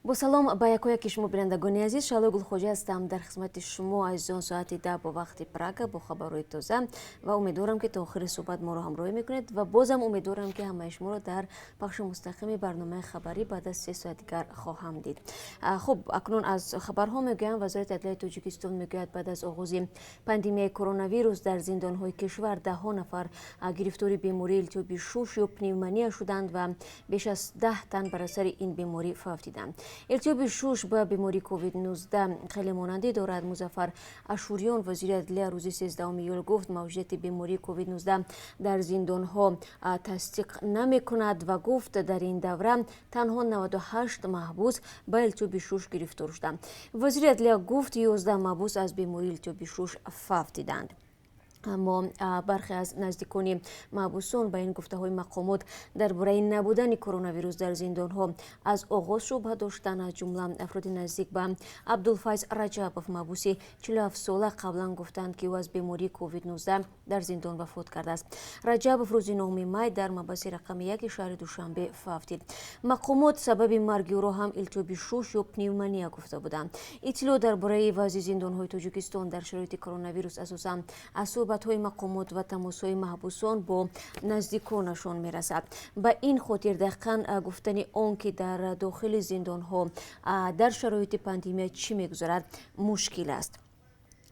با سلام با یکایک شما بینندگان عزیز، شالو گلخوجی هستم در خدمت شما عزیزان ساعت 10 با وقت پراگ با خبرهای تازه و امیدوارم که تا آخر صحبت ما رو همراهی میکنید و بازم امیدوارم که همه شما رو در بخش مستقیم برنامه خبری بعد از 3 ساعت دیگر خواهم دید. خب اکنون از خبرها میگویم وزارت عدلیه تاجیکستان میگوید بعد از آغاز پاندمی کرونا ویروس در زندانهای کشور 10 نفر گرفتار بیماری التهاب شوش یا پنیومونیا شدند و بیش از 10 تن بر اثر این بیماری فوت دیدند. التهاب شوش با بیماری کووید 19 خیلی مانندی دارد. مظفر اشوریان وزیر عدلیه روز 13 ایول گفت موجودیت بیماری کووید 19 در زندانها تصدیق نمی کند و گفت در این دوره تنها 98 محبوس با التهاب شوش گرفتار شدند. وزیر عدلیه گفت 11 محبوس از بیماری التهاب شوش فوت دیدند. اما برخی از نزدیکان محبوسان به این گفته های مقامات درباره نبودن کرونا ویروس در زندان ها از آغاز شبهه داشتند. از جمله افراد نزدیک به عبدالفیض رجبов محبوس 47 ساله قبلا گفتند که او از بیماری کووید 19 در زندان وفات کرده است. رجبов روز 9 می در محبس رقم 1 شهر دوشنبه فوت دید. مقامات سبب مرگ او را هم التهاب شوش یا پنیومونیا گفته بودند. اطلاع درباره وضع زندان های تاجیکستان در شرایط کرونا ویروس اساساً صحبت‌های مقامات و تماس‌های محبوسان با نزدیکانشان می‌رسد. به این خاطر دقیقاً گفتن آن که در داخل زندان‌ها در شرایط پاندمی چی می‌گذرد مشکل است.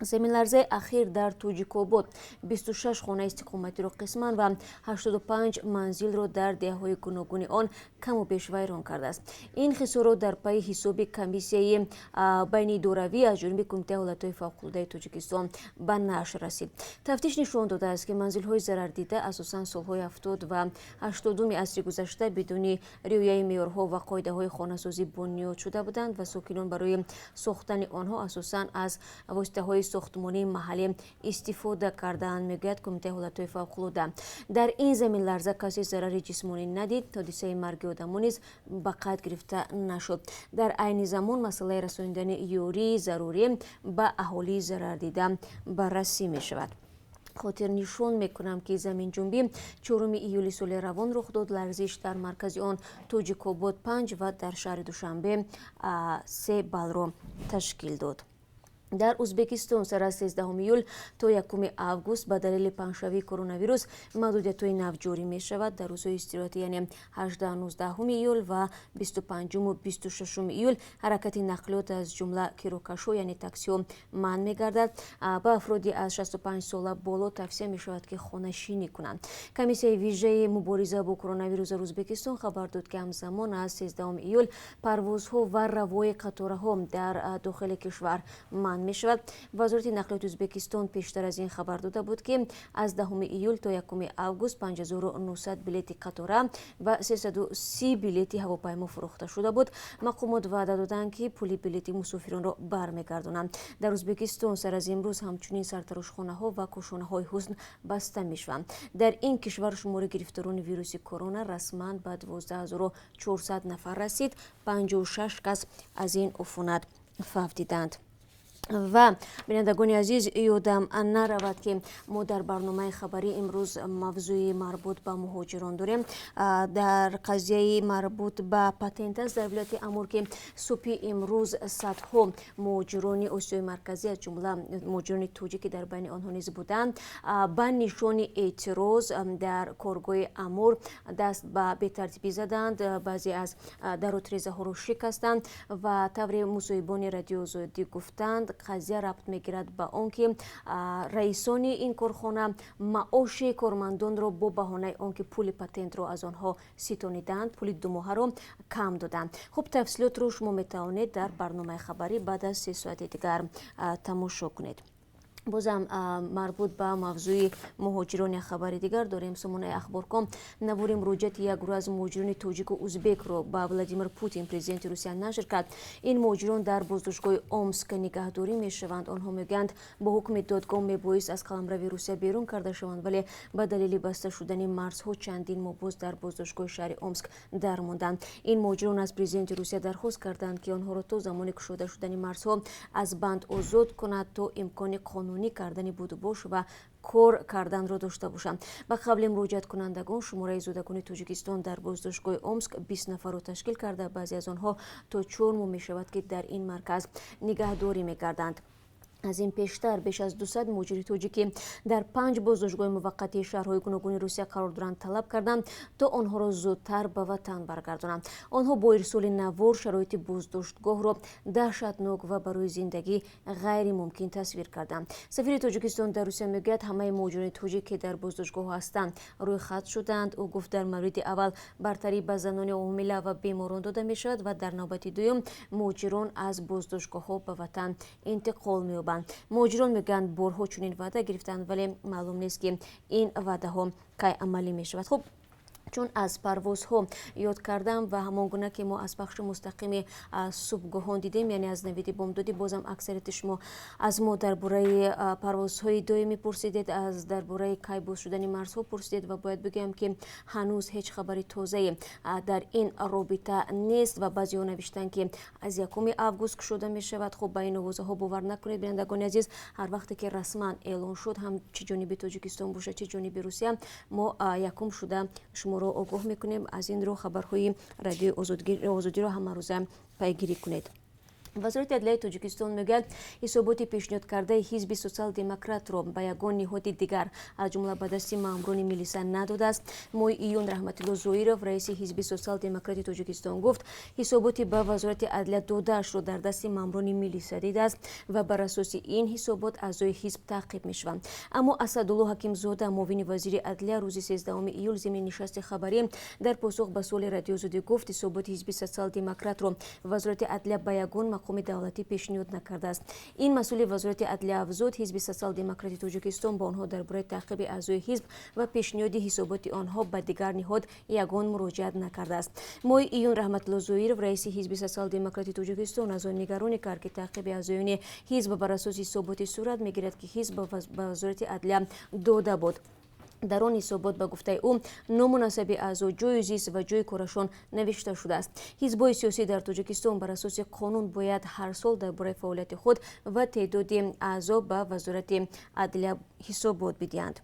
زمین لرزه اخیر در توجیک‌آباد 26 خانه استقامتی را قسماً و 85 منزل را در دهه‌های گوناگون آن کم و بیش ویران کرده است. این خسارات در پی حساب کمیسیه بین دوروی از جانب کمیته حالت‌های فوق‌العاده تاجیکستان به نشر رسید. تفتیش نشان داده است که منزل‌های ضرر دیده اساساً سال‌های 70 و 80 عصر گذشته بدون رعایت معیارها و قاعده‌های خانه‌سازی بنیاد شده بودند و ساکنان برای ساختن آنها اساساً از واسطه‌های ساختمانی محلی استفاده کردند، میگوید کمیته حالت‌های فوق‌العاده. در این زمین لرزه کسی ضرر جسمانی ندید. حادثه مرگ آدم‌ها نیز به قید گرفته نشد. در عین زمان مسئله رساندن یاری ضروری به اهالی ضرر دیده بررسی می‌شود. خاطر نشان میکنم که زمین جنبی 4 ایولی سال روان رخ داد. لرزش در مرکز آن توجیک‌آباد 5 و در شهر دوشنبه 3 بال را تشکیل داد. در ازبکستان سر از 13 ایول تا 1 آگوست به دلیل پنجشنبه کرونا ویروس محدودیت‌های نو جاری می شود. در روزهای استراحتی یعنی 18 19 ایول و 25 و 26 ایول حرکت نقلیات از جمله کیروکشو یعنی تاکسی ها منع می گردد. با افرادی از 65 ساله بالا توصیه می شود که خانه نشینی کنند. کمیسیه ویژه مبارزه با کرونا ویروس ازبکستان خبر داد که همزمان از 13 ایول پروازها و روای قطارها در داخل کشور می شود. وزارت نقلیات ازبکستان پیشتر از این خبر داده بود که از 10 ایول تا 1 آگوست 5900 بلیت قطار و 330 بلیت هواپیما فروخته شده بود. مقامات وعده دادند که پول بلیت مسافران را برمیگردانند. در ازبکستان سر از امروز همچنین سرتراشخانه‌ها و کاشانه‌های حسن بسته میشوند. در این کشور شمار گرفتاران ویروس کرونا رسما به 12400 نفر رسید. 56 کس از این عفونت فوت دیدند. و بینندگان عزیز یادم نرود که ما در برنامه خبری امروز موضوع مربوط به مهاجران داریم. در قضیه مربوط به پاتنت است در ولایت امور که صبح امروز صدها مهاجران آسیای مرکزی از جمله مهاجران تاجیک در بین آنها نیز بودند به نشان اعتراض در کارگاه امور دست به بی‌ترتیبی زدند. بعضی از در و تریزه‌ها را شکستند و طور مصاحبان رادیو آزادی گفتند قضیه ربط میگیرد به آنکه رئیسان این کارخانه معاش کارمندان را با بهانه آنکه پول پاتنت را از آنها ستانیدند پول 2 ماه را کم دادند. خب تفصیلات رو شما میتوانید در برنامه خبری بعد از 3 ساعت دیگر تماشا کنید. بازم مربوط به موضوع مهاجران خبر دیگر داریم. سامانه اخبار.com نوار مراجعت یک گروه از مهاجران تاجیک و ازبک را به ولادیمیر پوتین پرزیدنت روسیه نشر کرد. این مهاجران در بازداشتگاه اومسک نگهداری میشوند. آنها میگویند با حکم دادگاه میبایست از قلمرو روسیه بیرون کرده شوند ولی به دلیل بسته شدن مرزها چندین ماه باز در بازداشتگاه شهر اومسک درماندند. این مهاجران از پرزیدنت روسیه درخواست کردند که آنها را تا زمانی گشوده شدن مرزها از بند آزاد کند تا امکان قانونی کردن بود و باش و кор карданро дошта бошанд. ба қабли муроҷиаткунандагон шумораи зудакони Тоҷикистон дар боздоштгоҳи Омск 20 нафарро ташкил карда, баъзе аз онҳо то 4 моҳ мешавад ки дар ин марказ нигаҳдорӣ мегарданд. аз ин пештар беш аз 200 муҳоҷири тоҷикӣ дар 5 боздоштгоҳи муваққатии шаҳрҳои гуногуни Русия қарор доранд талаб карданд то онҳоро зудтар ба ватан баргардонанд. онҳо бо ирсоли навор шароити боздоштгоҳро даҳшатнок ва барои зиндагӣ ғайримумкин тасвир карданд. сафири Тоҷикистон дар Русия мегӯяд ҳамаи муҳоҷирони тоҷик ки дар боздоштгоҳ ҳастанд рӯйхат шуданд. ӯ гуфт дар мавриди аввал бартарӣ ба занони ҳомила ва беморон дода мешавад ва дар навбати дуюм муҳоҷирон аз боздоштгоҳҳо ба ватан интиқол меёбанд. муҳоҷирон мегӯянд борҳо чунин ваъда гирифтанд, вале маълум нест ки ин ваъдаҳо кай амалӣ мешавад. хуб, чун аз парвозҳо ёд кардам ва ҳамон гуна ки мо аз пахши мустақими субҳгоҳон дидем, яъне аз навиди бомдодӣ, бозам аксарияти шумо аз мо дар бораи парвозҳои доимӣ пурсидед, аз дар бораи кай боз шудани марзҳо пурсидед ва бояд бигӯям ки ҳанӯз ҳеҷ хабари тозае дар ин робита нест ва баъзеҳо навиштанд ки аз 1 август кушода мешавад. хуб, ба ин овозаҳо бовар накунед бинандагони азиз, ҳар вақте ки расман эълон шуд, ҳам чӣ ҷониби Тоҷикистон бошад, чӣ ҷониби Русия, мо якум шуда шуморо огоҳ мекунем. аз ин рӯ хабарҳои радиои озодиро ҳамарӯза пайгирӣ кунед. вазорати адлияи Тоҷикистон мегӯяд ҳисоботи пешниҳодкардаи ҳизби социал-демократро ба ягон ниҳоди дигар аз ҷумла ба дасти маъмурони милиса надодааст. моҳи июн Раҳматилло Зоиров, раиси ҳизби социал-демократи Тоҷикистон гуфт, ҳисоботи ба вазорати адлия додаашро дар дасти маъмурони милиса дидааст ва бар асоси ин ҳисобот аъзои ҳизб таъқиб мешаванд. аммо Асадулло Ҳакимзода, муовини вазири адлия, рӯзи 13 июл зимни нишасти хабарӣ дар посух ба суоли радиозодӣ гуфт, ҳисоботи ҳизби социал-демократро вазорати адлия ба ягон мақоми давлатӣ пешниҳод накардааст. ин масъули вазорати адлия афзуд, ҳизби социал-демократи Тоҷикистон ба онҳо дар бораи таъқиби аъзои ҳизб ва пешниҳоди ҳисоботи онҳо ба дигар ниҳод ягон муроҷиат накардааст. моҳи июн Раҳматилло Зоиров, раиси ҳизби социал-демократи Тоҷикистон, аз он нигаронӣ кард ки таъқиби аъзоёни ҳизб бар асоси ҳисоботи сурат мегирад ки ҳизб ба вазорати адлия дода буд. дар он ҳисобот ба гуфтаи ӯ номунасаби аъзо, ҷойи зист ва ҷойи корашон навишта шудааст. ҳизбҳои сиёсӣ дар Тоҷикистон бар асоси қонун бояд ҳар сол дар бораи фаъолияти худ ва теъдоди аъзо ба вазорати адлия ҳисобот бидиҳанд.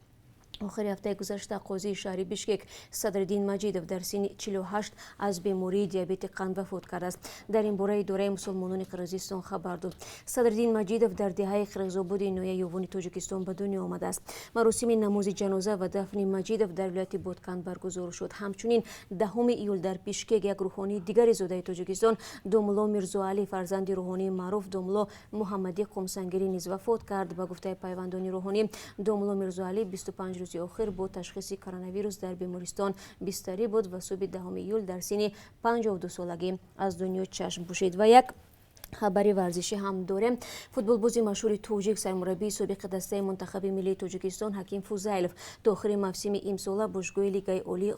охири ҳафтаи гузашта қозии шаҳри Бишкек Садриддин Маҷидов дар синни 48 аз бемории диабети қанд вафот кардааст. дар ин бора идораи мусулмонони Қирғизистон хабар дод. Садриддин Маҷидов дар деҳаи Қирғизободи ноҳияи Ёвони Тоҷикистон ба дунё омадааст. маросими намози ҷаноза ва дафни Маҷидов дар вилояти Ботканд баргузор шуд. ҳамчунин 10 июл дар Бишкек як рӯҳонии дигари зодаи Тоҷикистон, Домулло Мирзоалӣ, фарзанди рӯҳонии маъруф Домулло Муҳаммадӣ Қумсангирӣ низ вафот кард. ба гуфтаи пайвандони рӯҳонӣ, Домулло Мирзоалӣ 25 рӯзи охир бо ташхиси коронавирус дар бемористон бистарӣ буд ва суби 10 июл дар синни 52-солагӣ аз дунё чашм пӯшид. ва як хабари варзишӣ ҳам дорем. футболбози машҳури тоҷик, сармураббии собиқи дастаи мунтахаби миллии Тоҷикистон Ҳаким Фузайлов то охири мавсими имсола бошгоҳи Лигаи олӣ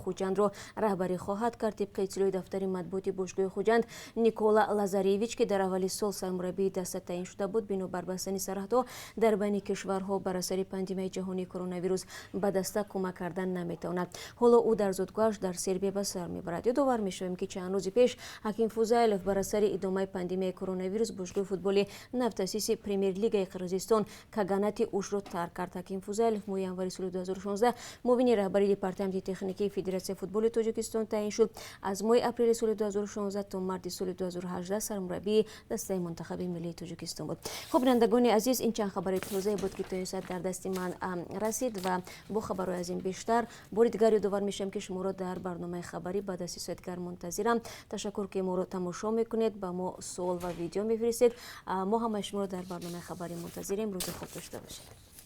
Хуҷандро раҳбарӣ хоҳад кард. тибқи иттилои дафтари матбуоти бошгоҳи Хуҷанд, Никола Лазаревич, ки дар аввали сол сармураббии даста таъин шуда буд, бинобар бастани сарҳадҳо дар байни кишварҳо бар асари пандемияи ҷаҳонии коронавирус ба даста кӯмак кардан наметавонад. ҳоло ӯ дар зодгоҳаш дар Сербия ба сар мебарад. ёдовар мешавем ки чанд рӯзи пеш Ҳаким Фузайлов бар асари идомаи пандемияи коронавирус бошгоҳи футболи нафтасиси премер-лигаи Қирғизистон Каганати ушро тарк кард. Ҳаким Фузайлов моҳи январи соли 2016 муовини раҳбари департаменти техникии Федератсияи футболи Тоҷикистон таъин шуд. аз моҳи апрели соли 2016 то марти соли 2018 сармураббии дастаи мунтахаби миллии Тоҷикистон буд. хуб, бинандагони азиз, ин чанд хабари тозае буд ки то ин соат дар дасти ман расид ва бо хабарҳои аз ин бештар бори дигар ёдовар мешавам ки шуморо дар барномаи хабарӣ баъд аз 3 соатгар мунтазирам. ташаккур ки моро тамошо мекунед, ба мо суол ва видео мефиристед. мо ҳамаи шуморо дар барномаи хабарӣ мунтазирем. рӯзи хуб дошта бошед.